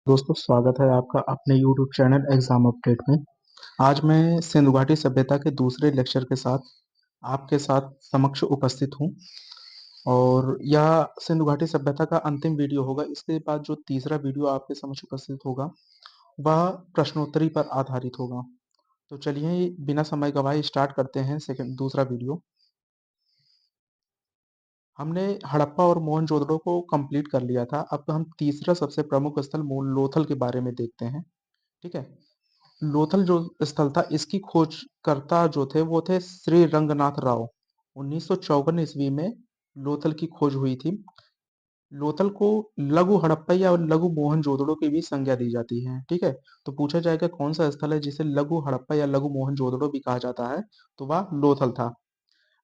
दोस्तों, स्वागत है आपका अपने यूट्यूब चैनल एग्जाम अपडेट में। आज मैं सिंधु घाटी सभ्यता के दूसरे लेक्चर के साथ आपके साथ समक्ष उपस्थित हूँ। और यह सिंधु घाटी सभ्यता का अंतिम वीडियो होगा। इसके बाद जो तीसरा वीडियो आपके समक्ष उपस्थित होगा वह प्रश्नोत्तरी पर आधारित होगा। तो चलिए बिना समय गवाए स्टार्ट करते हैं सेकंड दूसरा वीडियो। हमने हड़प्पा और मोहनजोदड़ो को कंप्लीट कर लिया था। अब हम तीसरा सबसे प्रमुख स्थल लोथल के बारे में देखते हैं। ठीक है। लोथल जो स्थल था, इसकी खोजकर्ता जो थे वो थे श्री रंगनाथ राव। 1954 ईस्वी में लोथल की खोज हुई थी। लोथल को लघु हड़प्पा या लघु मोहनजोदड़ो की भी संज्ञा दी जाती है। ठीक है। तो पूछा जाएगा कौन सा स्थल है जिसे लघु हड़प्पा या लघु मोहनजोदड़ो भी कहा जाता है, तो वह लोथल था।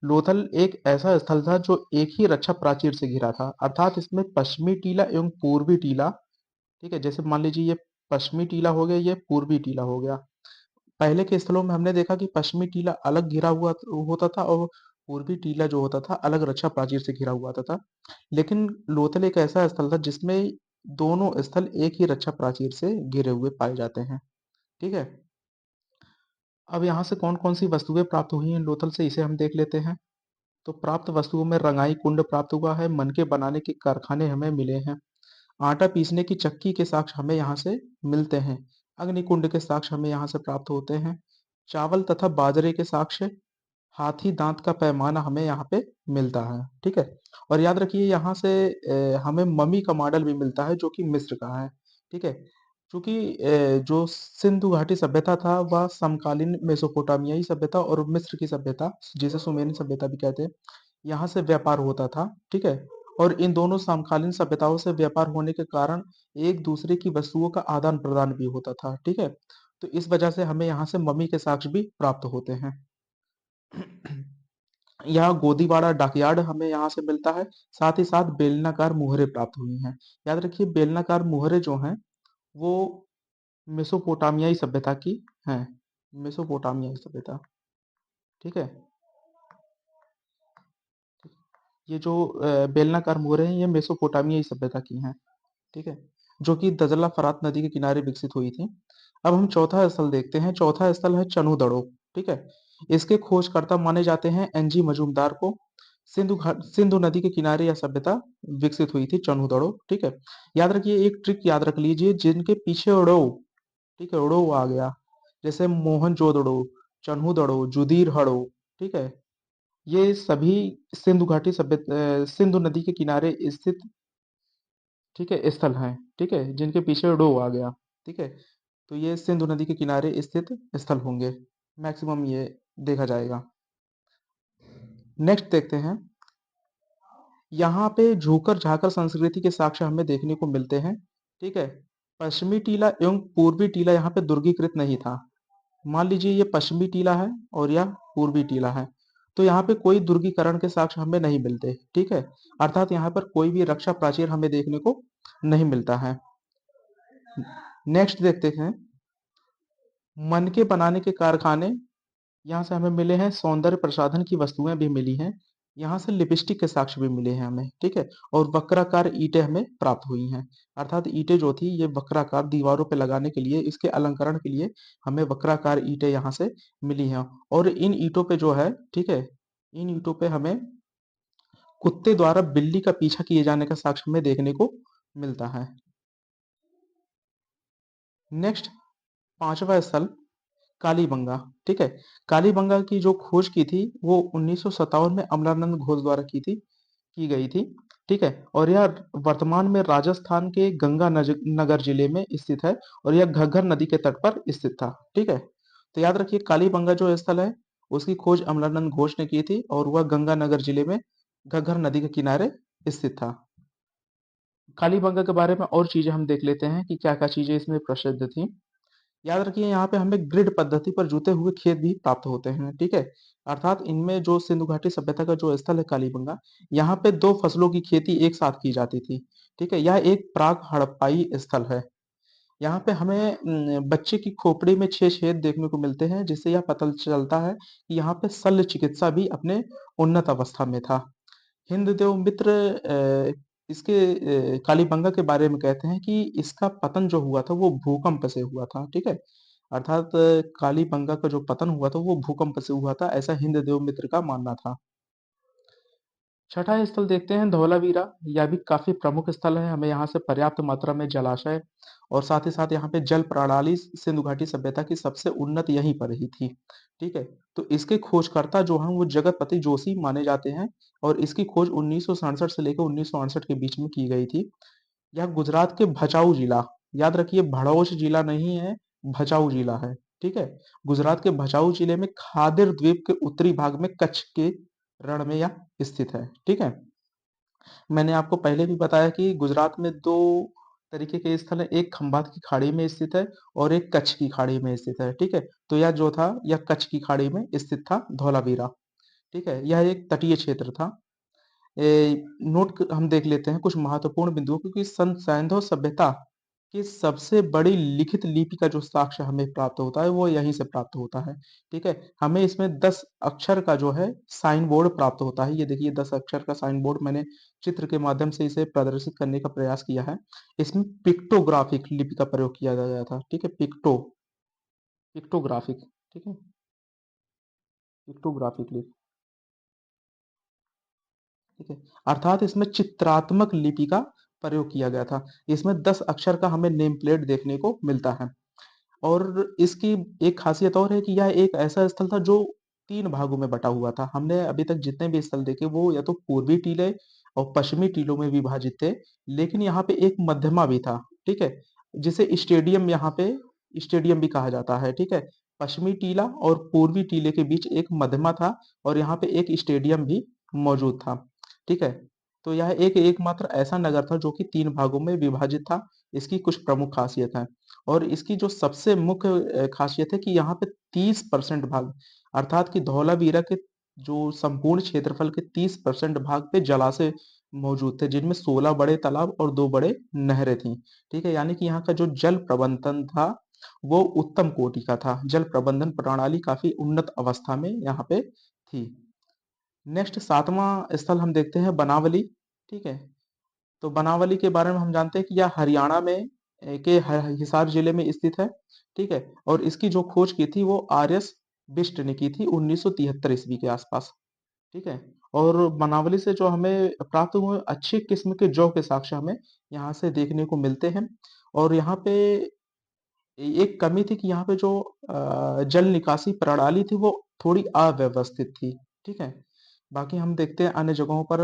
लोथल एक ऐसा स्थल था जो एक ही रक्षा प्राचीर से घिरा था, अर्थात इसमें पश्चिमी टीला एवं पूर्वी टीला। ठीक है। जैसे मान लीजिए ये पश्चिमी टीला हो गया, ये पूर्वी टीला हो गया। पहले के स्थलों में हमने देखा कि पश्चिमी टीला अलग घिरा हुआ होता था और पूर्वी टीला जो होता था अलग रक्षा प्राचीर से घिरा हुआ होता था। लेकिन लोथल एक ऐसा स्थल था जिसमें दोनों स्थल एक ही रक्षा प्राचीर से घिरे हुए पाए जाते हैं। ठीक है। अब यहाँ से कौन कौन सी वस्तुएं प्राप्त हुई हैं लोथल से, इसे हम देख लेते हैं। तो प्राप्त वस्तुओं में रंगाई कुंड प्राप्त हुआ है, मनके बनाने के कारखाने हमें मिले हैं, आटा पीसने की चक्की के साक्ष्य हमें यहाँ से मिलते हैं, अग्निकुंड के साक्ष्य हमें यहाँ से प्राप्त होते हैं, चावल तथा बाजरे के साक्ष्य, हाथी दांत का पैमाना हमें यहाँ पे मिलता है। ठीक है। और याद रखिए यहाँ से हमें मम्मी का मॉडल भी मिलता है जो कि मिस्र का है। ठीक है। क्योंकि जो सिंधु घाटी सभ्यता था वह समकालीन मेसोपोटामियाई सभ्यता और मिस्र की सभ्यता, जिसे सुमेरी सभ्यता भी कहते हैं, यहाँ से व्यापार होता था। ठीक है। और इन दोनों समकालीन सभ्यताओं से व्यापार होने के कारण एक दूसरे की वस्तुओं का आदान प्रदान भी होता था। ठीक है। तो इस वजह से हमें यहाँ से मम्मी के साक्ष्य भी प्राप्त होते हैं। यहाँ गोदीवाड़ा डॉकयार्ड हमें यहाँ से मिलता है। साथ ही साथ बेलनाकार मुहरें प्राप्त हुई हैं। याद रखिए बेलनाकार मुहरें जो हैं वो मेसोपोटामियाई सभ्यता की हैं। मेसोपोटामियाई सभ्यता। ठीक है। ये जो बेलनाकार मुहरें हैं ये मेसोपोटामियाई सभ्यता की हैं। ठीक है। जो कि दजला फरात नदी के किनारे विकसित हुई थी। अब हम चौथा स्थल देखते हैं। चौथा स्थल है चनुदड़ो। ठीक है। इसके खोजकर्ता माने जाते हैं एनजी मजूमदार को। सिंधु नदी के किनारे यह सभ्यता विकसित हुई थी चनुदड़ो। ठीक है। याद रखिए एक ट्रिक याद रख लीजिए, जिनके पीछे उड़ो, ठीक है, उड़ो आ गया, जैसे मोहनजोदड़ो, चन्हुदड़ो, जुदीर हड़ो। ठीक है। ये सभी सिंधु घाटी सभ्यता, सिंधु नदी के किनारे स्थित, ठीक है, स्थल हैं। ठीक है। जिनके पीछे डो आ गया। ठीक है। तो ये सिंधु नदी के किनारे स्थित स्थल होंगे, मैक्सिमम ये देखा जाएगा। नेक्स्ट देखते हैं। यहाँ पे झूकर झाकर संस्कृति के साक्ष्य हमें देखने को मिलते हैं। ठीक है। पश्चिमी टीला एवं पूर्वी टीला यहाँ पे दुर्गीकृत नहीं था। मान लीजिए ये पश्चिमी टीला है और यह पूर्वी टीला है, तो यहाँ पे कोई दुर्गीकरण के साक्ष्य हमें नहीं मिलते। ठीक है। अर्थात यहाँ पर कोई भी रक्षा प्राचीर हमें देखने को नहीं मिलता है। नेक्स्ट देखते हैं। मनके बनाने के कारखाने यहाँ से हमें मिले हैं, सौंदर्य प्रसाधन की वस्तुएं भी मिली हैं, यहाँ से लिपस्टिक के साक्ष्य भी मिले हैं हमें। ठीक है। और वक्राकार ईंटें हमें प्राप्त हुई हैं। अर्थात ईंटें जो थी ये वक्राकार दीवारों पे लगाने के लिए, इसके अलंकरण के लिए हमें वक्राकार ईंटें यहाँ से मिली हैं। और इन ईंटों पे जो है, ठीक है, इन ईंटों पे हमें कुत्ते द्वारा बिल्ली का पीछा किए जाने का साक्ष्य हमें देखने को मिलता है। नेक्स्ट पांचवा स्थल कालीबंगा। ठीक है। कालीबंगा की जो खोज की थी वो 1957 में अमलानंद घोष द्वारा की गई थी। ठीक है। और यह वर्तमान में राजस्थान के नगर जिले में स्थित है और यह घग्गर नदी के तट पर स्थित था। ठीक है। तो याद रखिए कालीबंगा जो स्थल है उसकी खोज अमलानंद घोष ने की थी और वह गंगानगर जिले में घग्गर नदी के किनारे स्थित था। कालीबंगा के बारे में और चीजें हम देख लेते हैं कि क्या क्या चीजें इसमें प्रसिद्ध थी। याद रखिए यहाँ पे हमें ग्रिड पद्धति पर जुते हुए खेत भी प्राप्त होते हैं। ठीक है। अर्थात इनमें जो सिंधु घाटी सभ्यता का जो स्थल है कालीबंगा, यहाँ पे दो फसलों की खेती एक साथ की जाती थी। ठीक है। यह एक प्राक हड़प्पाई स्थल है। यहाँ पे हमें बच्चे की खोपड़ी में 6 छेद देखने को मिलते हैं, जिससे यह पता चलता है कि यहाँ पे शल्य चिकित्सा भी अपने उन्नत अवस्था में था। हिंद देव मित्र इसके कालीबंगा के बारे में कहते हैं कि इसका पतन जो हुआ था वो भूकंप से हुआ था, ठीक है? अर्थात कालीबंगा का जो पतन हुआ था वो भूकंप से हुआ था, ऐसा हिंददेव मित्र का मानना था। छठा स्थल देखते हैं धौलावीरा। यह भी काफी प्रमुख स्थल है। हमें यहाँ से पर्याप्त मात्रा में जलाशय और साथ ही साथ यहाँ पे जल प्रणाली सिंधु घाटी सभ्यता की सबसे उन्नत यहीं पर ही थी। ठीक है। तो इसके खोजकर्ता जो हैं वो जगतपति जोशी माने जाते हैं और इसकी खोज 1967 से लेकर 1968 के बीच में की गई थी। यह गुजरात के भचाऊ जिला, याद रखिए भड़ौच जिला नहीं है, भचाऊ जिला है। ठीक है। गुजरात के भचाऊ जिले में खादिर द्वीप के उत्तरी भाग में कच्छ के रण में यह स्थित है। ठीक है। मैंने आपको पहले भी बताया कि गुजरात में दो तरीके के स्थल है, एक खंभात की खाड़ी में स्थित है और एक कच्छ की खाड़ी में स्थित है। ठीक है। तो यह जो था यह कच्छ की खाड़ी में स्थित था धौलावीरा। ठीक है। यह एक तटीय क्षेत्र था। हम देख लेते हैं कुछ महत्वपूर्ण बिंदुओं, क्योंकि संत सैंधव सभ्यता की सबसे बड़ी लिखित लिपि का जो साक्ष्य हमें प्राप्त होता है वो यहीं से प्राप्त होता है। ठीक है। हमें इसमें 10 अक्षर का जो है साइन बोर्ड प्राप्त होता है। ये देखिए 10 अक्षर का साइन बोर्ड मैंने चित्र के माध्यम से इसे प्रदर्शित करने का प्रयास किया है। इसमें पिक्टोग्राफिक लिपि का प्रयोग किया गया था। ठीक है। पिक्टोग्राफिक। ठीक है। पिक्टोग्राफिक लिपि। ठीक है। अर्थात इसमें चित्रात्मक लिपि का प्रयोग किया गया था। इसमें 10 अक्षर का हमें नेम प्लेट देखने को मिलता है। और इसकी एक खासियत और है कि यह एक ऐसा स्थल था जो 3 भागों में बटा हुआ था। हमने अभी तक जितने भी स्थल देखे वो या तो पूर्वी टीले और पश्चिमी टीलों में विभाजित थे, लेकिन यहाँ पे एक मध्यमा भी था। ठीक है। जिसे स्टेडियम यहाँ पे स्टेडियम भी कहा जाता है। ठीक है। पश्चिमी टीला और पूर्वी टीले के बीच एक मध्यमा था और यहाँ पे एक स्टेडियम भी मौजूद था। ठीक है। तो यह एक एकमात्र ऐसा नगर था जो कि 3 भागों में विभाजित था। इसकी कुछ प्रमुख खासियत है। और इसकी जो सबसे मुख्य खासियत है कि यहाँ पे 30% भाग, अर्थात कि धौलावीरा के जो संपूर्ण क्षेत्रफल के 30% भाग पे जलाशय मौजूद थे, जिनमें 16 बड़े तालाब और 2 बड़े नहरें थीं। ठीक है। यानी कि यहाँ का जो जल प्रबंधन था वो उत्तम कोटि का था। जल प्रबंधन प्रणाली काफी उन्नत अवस्था में यहाँ पे थी। नेक्स्ट 7वां स्थल हम देखते हैं बनावली। ठीक है। तो बनावली के बारे में हम जानते हैं कि यह हरियाणा में के हिसार जिले में स्थित है। ठीक है। और इसकी जो खोज की थी वो आर एस बिष्ट ने की थी 1973 ईस्वी के आसपास। ठीक है। और बनावली से जो हमें प्राप्त हुए अच्छी किस्म के जौ के साक्ष्य हमें यहाँ से देखने को मिलते हैं। और यहाँ पे एक कमी थी कि यहाँ पे जो जल निकासी प्रणाली थी वो थोड़ी अव्यवस्थित थी। ठीक है। बाकी हम देखते हैं अन्य जगहों पर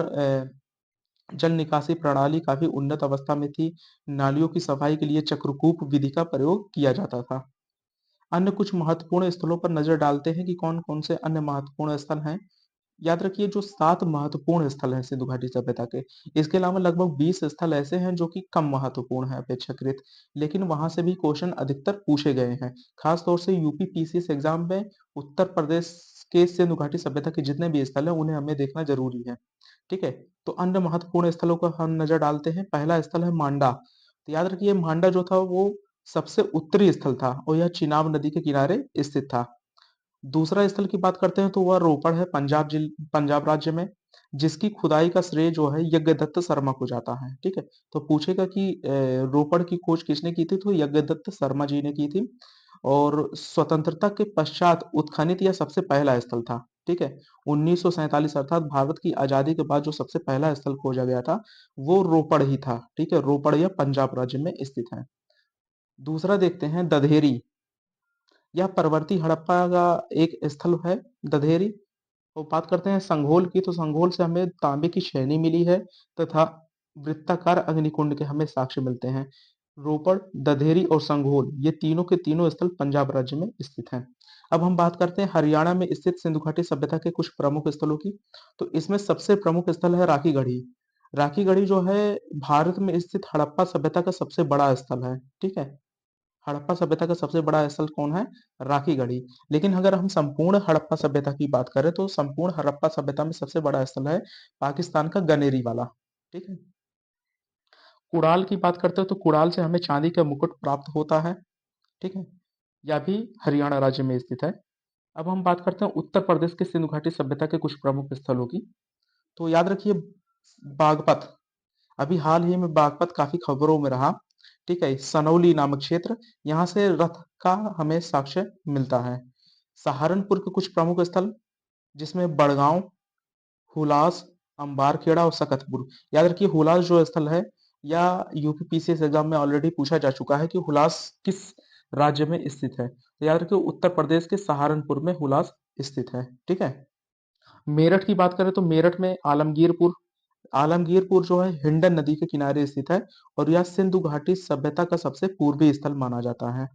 जल निकासी प्रणाली काफी उन्नत अवस्था में थी। नालियों की सफाई के लिए चक्रकूप विधि का प्रयोग किया जाता था। अन्य कुछ महत्वपूर्ण स्थलों पर नजर डालते हैं कि कौन कौन से अन्य महत्वपूर्ण स्थल हैं। याद रखिए जो 7 महत्वपूर्ण स्थल हैं सिंधु घाटी सभ्यता के, इसके अलावा लगभग 20 स्थल ऐसे हैं जो कि कम महत्वपूर्ण हैं अपेक्षाकृत, लेकिन वहां से भी क्वेश्चन अधिकतर पूछे गए हैं। खास तौर से यूपी पीसीएस एग्जाम में उत्तर प्रदेश के सिंधु घाटी सभ्यता के जितने भी स्थल हैं उन्हें हमें देखना जरूरी है। ठीक है। तो अन्य महत्वपूर्ण स्थलों को हम नजर डालते हैं। पहला स्थल है मांडा। तो याद रखिए मांडा जो था वो सबसे उत्तरी स्थल था और यह चिनाब नदी के किनारे स्थित था। दूसरा स्थल की बात करते हैं तो वह रोपड़ है, पंजाब राज्य में, जिसकी खुदाई का श्रेय जो है यज्ञदत्त शर्मा को जाता है। ठीक है। तो पूछेगा कि रोपड़ की खोज किसने की थी, तो यज्ञदत्त शर्मा जी ने की थी। और स्वतंत्रता के पश्चात उत्खनित यह सबसे पहला स्थल था। ठीक है। 1947 अर्थात भारत की आजादी के बाद जो सबसे पहला स्थल खोजा गया था वो रोपड़ ही था। ठीक है। रोपड़ यह पंजाब राज्य में स्थित है। दूसरा देखते हैं दधेरी। यह परवर्ती हड़प्पा का एक स्थल है, दधेरी। तो बात करते हैं संघोल की, तो संघोल से हमें तांबे की छेनी मिली है तथा वृत्ताकार अग्निकुंड के हमें साक्ष्य मिलते हैं। रोपड़, दधेरी और संघोल ये तीनों के तीनों स्थल पंजाब राज्य में स्थित हैं। अब हम बात करते हैं हरियाणा में स्थित सिंधु घाटी सभ्यता के कुछ प्रमुख स्थलों की। तो इसमें सबसे प्रमुख स्थल है राखीगढ़ी। राखीगढ़ी जो है भारत में स्थित हड़प्पा सभ्यता का सबसे बड़ा स्थल है। ठीक है। हड़प्पा सभ्यता का सबसे बड़ा स्थल कौन है? राखीगढ़ी। लेकिन अगर हम संपूर्ण हड़प्पा सभ्यता की बात करें तो संपूर्ण हड़प्पा सभ्यता में सबसे बड़ा स्थल है पाकिस्तान का गनेरी वाला। ठीक है। कुड़ाल की बात करते हो तो कुड़ाल से हमें चांदी का मुकुट प्राप्त होता है। ठीक है। यह भी हरियाणा राज्य में स्थित है। अब हम बात करते हैं उत्तर प्रदेश के सिंधु घाटी सभ्यता के कुछ प्रमुख स्थलों की। तो याद रखिए बागपत, अभी हाल ही में बागपत काफी खबरों में रहा। ठीक है, सनौली नामक क्षेत्र, यहाँ से रथ का हमें साक्ष्य मिलता है। सहारनपुर के कुछ प्रमुख स्थल, जिसमें बड़गांव, हुलास, अंबारखेड़ा और सकतपुर। याद रखिए हुलास जो स्थल है, या यूपी पीसीएस एग्जाम में ऑलरेडी पूछा जा चुका है कि हुलास किस राज्य में स्थित है। तो याद रखिए उत्तर प्रदेश के सहारनपुर में हुलास स्थित है। ठीक है। मेरठ की बात करें तो मेरठ में आलमगीरपुर, आलमगीरपुर जो है हिंडन नदी के किनारे स्थित है, और यह सिंधु घाटी सभ्यता का सबसे पूर्वी स्थल माना जाता है।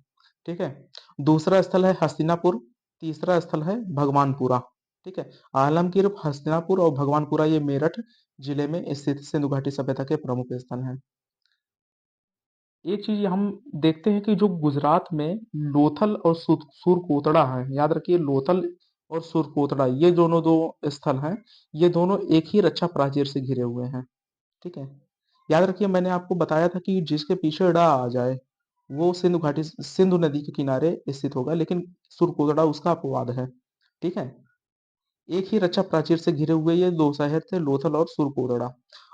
ठीक है। दूसरा स्थल है हस्तिनापुर, तीसरा स्थल है भगवानपुरा। ठीक है। आलमगीर, हस्तिनापुर और भगवानपुरा ये मेरठ जिले में स्थित सिंधु घाटी सभ्यता के प्रमुख स्थल हैं। एक चीज हम देखते हैं कि जो गुजरात में लोथल और सुरकोतड़ा है, याद रखिए लोथल और सुरकोतड़ा ये दोनों दो स्थल हैं, ये दोनों एक ही रक्षा प्राचीर से घिरे हुए हैं। ठीक है। याद रखिए मैंने आपको बताया था कि जिसके पीछे ड़ा आ जाए वो सिंधु घाटी, सिंधु नदी के किनारे स्थित होगा, लेकिन सुरकोतड़ा उसका अपवाद है। ठीक है। एक ही रक्षा प्राचीर से घिरे हुए ये दो शहर थे, लोथल और सुरकोतड़ा।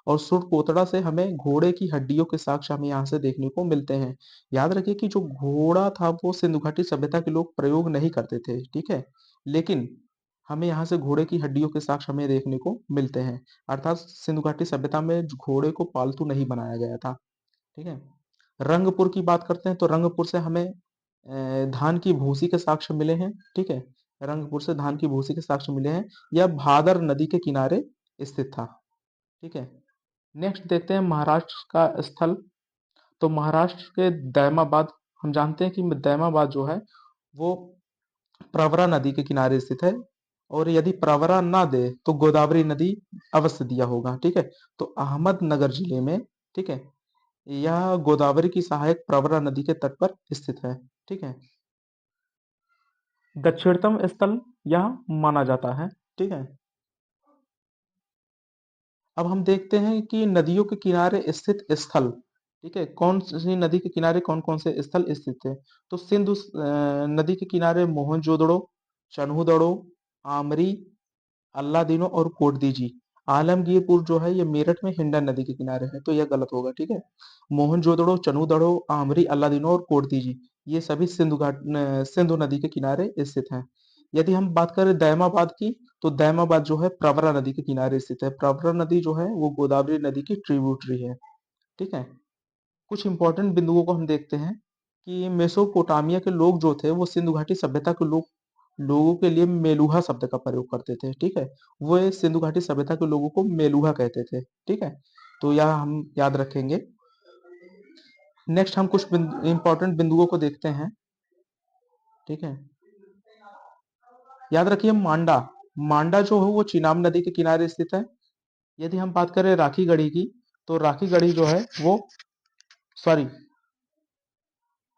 और सुरकोतड़ा से हमें घोड़े की हड्डियों के साक्ष्य हमें यहाँ से देखने को मिलते हैं। याद रखिए कि जो घोड़ा था वो सिंधु घाटी सभ्यता के लोग प्रयोग नहीं करते थे। ठीक है। लेकिन हमें यहाँ से घोड़े की हड्डियों के साक्ष्य हमें देखने को मिलते हैं, अर्थात सिंधु घाटी सभ्यता में घोड़े को पालतू नहीं बनाया गया था। ठीक है। रंगपुर की बात करते हैं तो रंगपुर से हमें धान की भूसी के साक्ष्य मिले हैं। ठीक है। रंगपुर से धान की भूसी के साक्ष्य मिले हैं। यह भादर नदी के किनारे स्थित था। ठीक है। नेक्स्ट देखते हैं महाराष्ट्र का स्थल। तो महाराष्ट्र के दैमाबाद, हम जानते हैं कि दैमाबाद जो है वो प्रवरा नदी के किनारे स्थित है, और यदि प्रवरा ना दे तो गोदावरी नदी अवश्य दिया होगा। ठीक है। तो अहमदनगर जिले में, ठीक है, यह गोदावरी की सहायक प्रवरा नदी के तट पर स्थित है। ठीक है। दक्षिणतम स्थल यह माना जाता है। ठीक है। अब हम देखते हैं कि नदियों के किनारे स्थित स्थल, ठीक है, कौन सी नदी के किनारे कौन कौन से स्थल स्थित है। तो सिंधु नदी के किनारे मोहनजोदड़ो, चन्हूदड़ो, आमरी, अल्लादीनो और कोटदीजी। आलमगीरपुर जो है ये मेरठ में हिंडन नदी के किनारे है, तो यह गलत होगा। ठीक है। मोहनजोदड़ो, चन्हूदड़ो, आमरी, अल्लादीनो और कोटदीजी ये सभी सिंधु नदी के किनारे स्थित हैं। यदि हम बात करें दैमाबाद की, तो दैमाबाद जो है प्रवरा नदी के किनारे स्थित है। प्रवरा नदी जो है वो गोदावरी नदी की ट्रिब्यूटरी है। ठीक है। कुछ इंपॉर्टेंट बिंदुओं को हम देखते हैं कि मेसोपोटामिया के लोग जो थे वो सिंधु घाटी सभ्यता के लोगों के लिए मेलुहा शब्द का प्रयोग करते थे। ठीक है। वो सिंधु घाटी सभ्यता के लोगों को मेलुहा कहते थे। ठीक है। तो यह हम याद रखेंगे। नेक्स्ट हम कुछ इंपॉर्टेंट बिंदुओं को देखते हैं। ठीक है। याद रखिए मांडा, मांडा जो है वो चिनाब नदी के किनारे स्थित है। यदि हम बात करें राखी गढ़ी की, तो राखी गढ़ी जो है वो, सॉरी,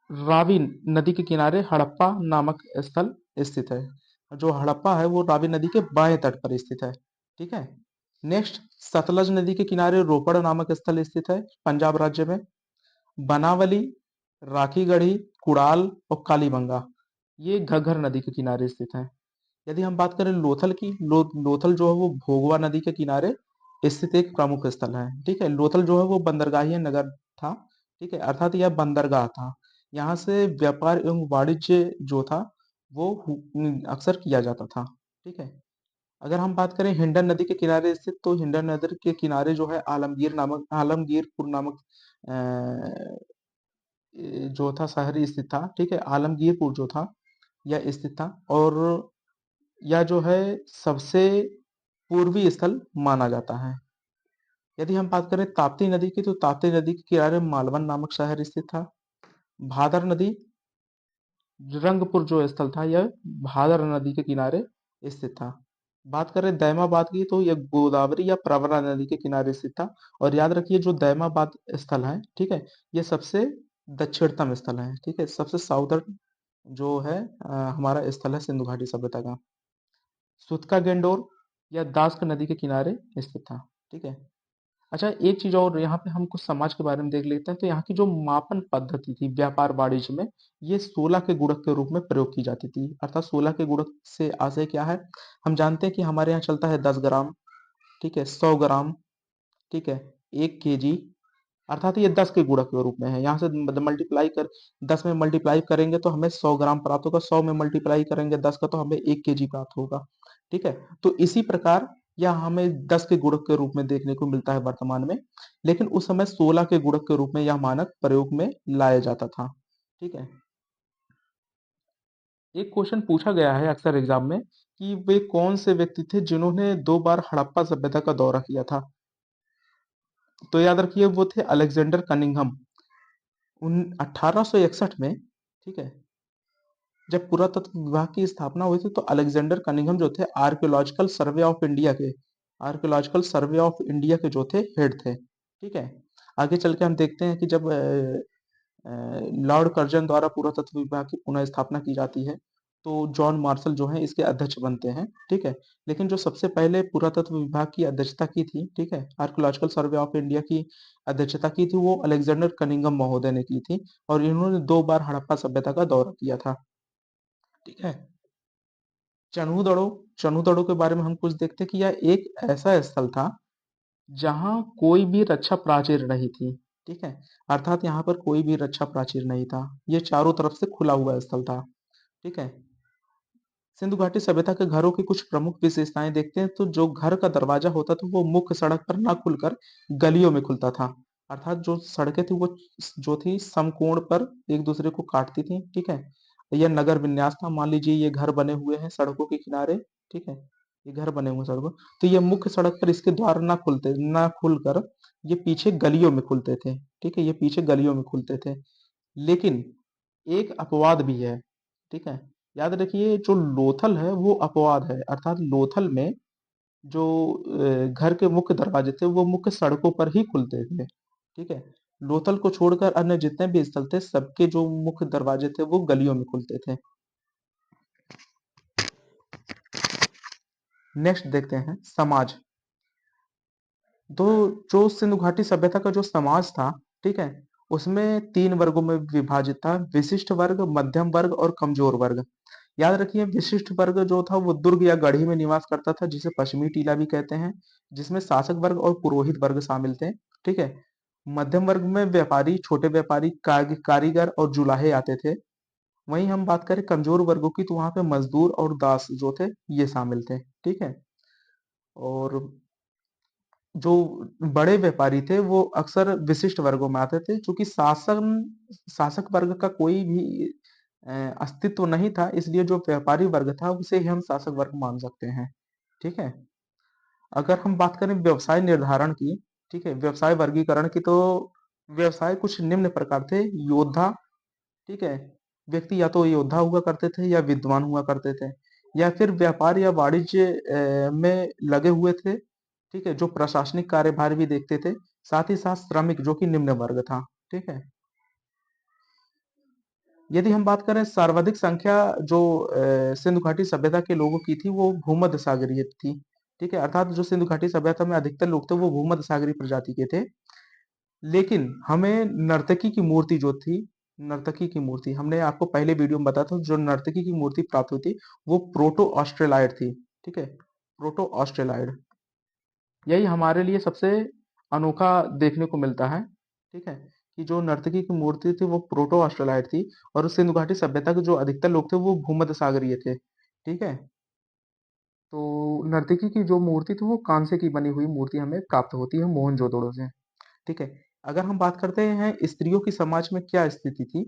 रावी नदी के किनारे हड़प्पा नामक स्थल स्थित है। जो हड़प्पा है वो रावी नदी के बाएं तट पर स्थित है। ठीक है। नेक्स्ट, सतलज नदी के किनारे रोपड़ नामक स्थल स्थित है पंजाब राज्य में। बनावली, राखीगढ़ी, कुड़ाल और कालीबंगा ये घग्गर नदी के किनारे स्थित है। यदि हम बात करें लोथल की, लोथल जो है वो भोगवा नदी के किनारे स्थित एक प्रमुख स्थल है। ठीक है। लोथल जो है वो बंदरगाही नगर था। ठीक है, अर्थात यह बंदरगाह था। यहाँ से व्यापार एवं वाणिज्य जो था वो अक्सर किया जाता था। ठीक है। अगर हम बात करें हिंडन नदी के किनारे स्थित, तो हिंडन नदी के किनारे जो है आलमगीरपुर नामक जो था शहर स्थित था। ठीक है। आलमगीरपुर जो था यह स्थित था, और यह जो है सबसे पूर्वी स्थल माना जाता है। यदि हम बात करें ताप्ती नदी की, तो ताप्ती नदी के किनारे मालवन नामक शहर स्थित था। भादर नदी, रंगपुर जो स्थल था यह भादर नदी के किनारे स्थित था। बात करें दैमाबाद की, तो यह गोदावरी या प्रवरा नदी के किनारे स्थित था। और याद रखिए जो दैमाबाद स्थल है, ठीक है, ये सबसे दक्षिणतम स्थल है। ठीक है। सबसे साउदर्न जो है हमारा स्थल है सिंधु घाटी सभ्यता का। सुतका गेंडोर या दास्क नदी के किनारे स्थित था। ठीक है। अच्छा, एक चीज और यहाँ पे हम कुछ समाज के बारे में देख लेते हैं। तो यहाँ की जो मापन पद्धति थी व्यापार वाणिज्य में, ये 16 के गुणक के रूप में प्रयोग की जाती थी। अर्थात 16 के गुणक से आशय क्या है, हम जानते हैं कि हमारे यहाँ चलता है 10 ग्राम, ठीक है, 100 ग्राम, ठीक है, 1 केजी, अर्थात ये 10 के गुणक के रूप में है। यहाँ से मल्टीप्लाई कर 10 में मल्टीप्लाई करेंगे तो हमें 100 ग्राम प्राप्त होगा, 100 में मल्टीप्लाई करेंगे 10 का तो हमें 1 केजी प्राप्त होगा। ठीक है, तो इसी प्रकार यह हमें 10 के गुणक के रूप में देखने को मिलता है वर्तमान में, लेकिन उस समय 16 के गुणक के रूप में यह मानक प्रयोग में लाया जाता था। ठीक है, एक क्वेश्चन पूछा गया है अक्सर एग्जाम में कि वे कौन से व्यक्ति थे जिन्होंने 2 बार हड़प्पा सभ्यता का दौरा किया था। तो याद रखिए वो थे अलेक्जेंडर कनिंघम। उन 1861 में, ठीक है, जब पुरातत्व विभाग की स्थापना हुई थी तो अलेक्जेंडर कनिंघम जो थे आर्कियोलॉजिकल सर्वे ऑफ इंडिया के जो थे हेड थे। ठीक है, आगे चल के हम देखते हैं कि जब लॉर्ड कर्जन द्वारा पुरातत्व विभाग की पुनः स्थापना की जाती है तो जॉन मार्शल जो है इसके अध्यक्ष बनते हैं। ठीक है, लेकिन जो सबसे पहले पुरातत्व विभाग की अध्यक्षता की थी, ठीक है, आर्कियोलॉजिकल सर्वे ऑफ इंडिया की अध्यक्षता की थी, वो अलेक्जेंडर कनिंघम महोदय ने की थी और इन्होंने 2 बार हड़प्पा सभ्यता का दौरा किया था। ठीक है, चन्हू चन्हू के बारे में हम कुछ देखते हैं कि यह एक ऐसा स्थल था जहां कोई भी रक्षा प्राचीर नहीं थी। ठीक है, अर्थात यहाँ पर कोई भी रक्षा प्राचीर नहीं था, ये चारों तरफ से खुला हुआ स्थल था। ठीक है, सिंधु घाटी सभ्यता के घरों की कुछ प्रमुख विशेषताएं देखते हैं तो जो घर का दरवाजा होता था वो मुख्य सड़क पर ना खुलकर गलियों में खुलता था, अर्थात जो सड़कें थी वो जो थी समकोण पर एक दूसरे को काटती थी। ठीक है, यह नगर विन्यास था। मान लीजिए ये घर बने हुए हैं सड़कों के किनारे, ठीक है, ये घर बने हुए हैं सड़कों, तो ये मुख्य सड़क पर इसके द्वार ना खुलकर ये पीछे गलियों में खुलते थे। ठीक है, ये पीछे गलियों में खुलते थे, लेकिन एक अपवाद भी है। ठीक है, याद रखिए जो लोथल है वो अपवाद है, अर्थात लोथल में जो घर के मुख्य दरवाजे थे वो मुख्य सड़कों पर ही खुलते थे। ठीक है, लोथल को छोड़कर अन्य जितने भी स्थल थे सबके जो मुख्य दरवाजे थे वो गलियों में खुलते थे। नेक्स्ट देखते हैं समाज। तो जो सिंधु घाटी सभ्यता का जो समाज था, ठीक है, उसमें 3 वर्गों में विभाजित था: विशिष्ट वर्ग, मध्यम वर्ग और कमजोर वर्ग। याद रखिए विशिष्ट वर्ग जो था वो दुर्ग या गढ़ी में निवास करता था जिसे पश्चिमी टीला भी कहते हैं, जिसमें शासक वर्ग और पुरोहित वर्ग शामिल थे। ठीक है, मध्यम वर्ग में व्यापारी, छोटे व्यापारी, कारीगर और जुलाहे आते थे। वहीं हम बात करें कमजोर वर्गों की तो वहां पे मजदूर और दास जो थे ये शामिल थे। ठीक है, और जो बड़े व्यापारी थे वो अक्सर विशिष्ट वर्गों में आते थे, चूंकि शासन शासक वर्ग का कोई भी अस्तित्व नहीं था, इसलिए जो व्यापारी वर्ग था उसे ही हम शासक वर्ग मान सकते हैं। ठीक है, अगर हम बात करें व्यवसाय निर्धारण की, ठीक है, व्यवसाय वर्गीकरण की, तो व्यवसाय कुछ निम्न प्रकार थे: योद्धा, ठीक है, व्यक्ति या तो योद्धा हुआ करते थे या विद्वान हुआ करते थे, या फिर व्यापार या वाणिज्य में लगे हुए थे, ठीक है, जो प्रशासनिक कार्यभार भी देखते थे, साथ ही साथ श्रमिक जो कि निम्न वर्ग था। ठीक है, यदि हम बात करें सर्वाधिक संख्या जो सिंधु घाटी सभ्यता के लोगों की थी वो भूमध्य सागरीय थी। ठीक है, अर्थात जो सिंधु घाटी सभ्यता में अधिकतर लोग थे वो भूमध्य सागरीय प्रजाति के थे, लेकिन हमें नर्तकी की मूर्ति जो थी, नर्तकी की मूर्ति हमने आपको पहले वीडियो में बताया था, जो नर्तकी की मूर्ति प्राप्त हुई थी वो प्रोटो ऑस्ट्रेलाइड थी। ठीक है, प्रोटो ऑस्ट्रेलाइड, यही हमारे लिए सबसे अनोखा देखने को मिलता है। ठीक है, कि जो नर्तकी की मूर्ति थी वो प्रोटो ऑस्ट्रेलाइड थी और सिंधु घाटी सभ्यता के जो अधिकतर लोग थे वो भूमध्य सागरीय थे। ठीक है, तो नर्तकी की जो मूर्ति थी वो कांसे की बनी हुई मूर्ति हमें प्राप्त होती है मोहनजोदड़ो से। ठीक है, अगर हम बात करते हैं स्त्रियों की समाज में क्या स्थिति थी,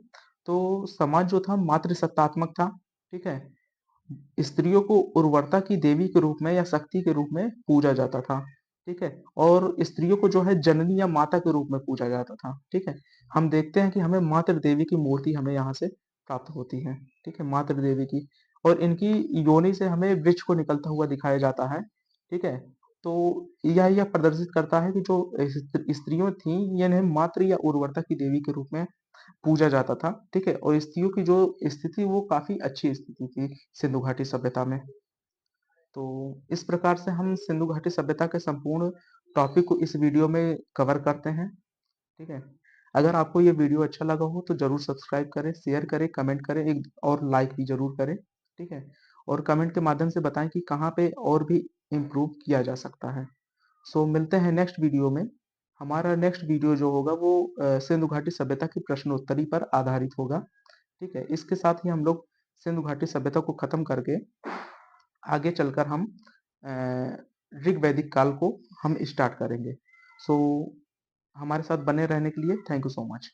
तो समाज जो था मातृसत्तात्मक था। ठीक है, स्त्रियों को उर्वरता की देवी के रूप में या शक्ति के रूप में पूजा जाता था। ठीक है, और स्त्रियों को जो है जननी या माता के रूप में पूजा जाता था। ठीक है, हम देखते हैं कि हमें मातृ देवी की मूर्ति हमें यहाँ से प्राप्त होती है। ठीक है, मातृ देवी की, और इनकी योनि से हमें वृक्ष को निकलता हुआ दिखाया जाता है। ठीक है, तो यह प्रदर्शित करता है कि जो स्त्रियों थी ये इन्हें मातृ या उर्वरता की देवी के रूप में पूजा जाता था। ठीक है, और स्त्रियों की जो स्थिति वो काफी अच्छी स्थिति थी सिंधु घाटी सभ्यता में। तो इस प्रकार से हम सिंधु घाटी सभ्यता के संपूर्ण टॉपिक को इस वीडियो में कवर करते हैं। ठीक है, अगर आपको ये वीडियो अच्छा लगा हो तो जरूर सब्सक्राइब करें, शेयर करें, कमेंट करें, एक और लाइक भी जरूर करें। ठीक है, और कमेंट के माध्यम से बताएं कि कहाँ पे और भी इम्प्रूव किया जा सकता है। सो मिलते हैं नेक्स्ट वीडियो में। हमारा नेक्स्ट वीडियो जो होगा वो सिंधु घाटी सभ्यता की प्रश्नोत्तरी पर आधारित होगा। ठीक है, इसके साथ ही हम लोग सिंधु घाटी सभ्यता को खत्म करके आगे चलकर हम ऋग वैदिक काल को हम स्टार्ट करेंगे। सो हमारे साथ बने रहने के लिए थैंक यू सो मच।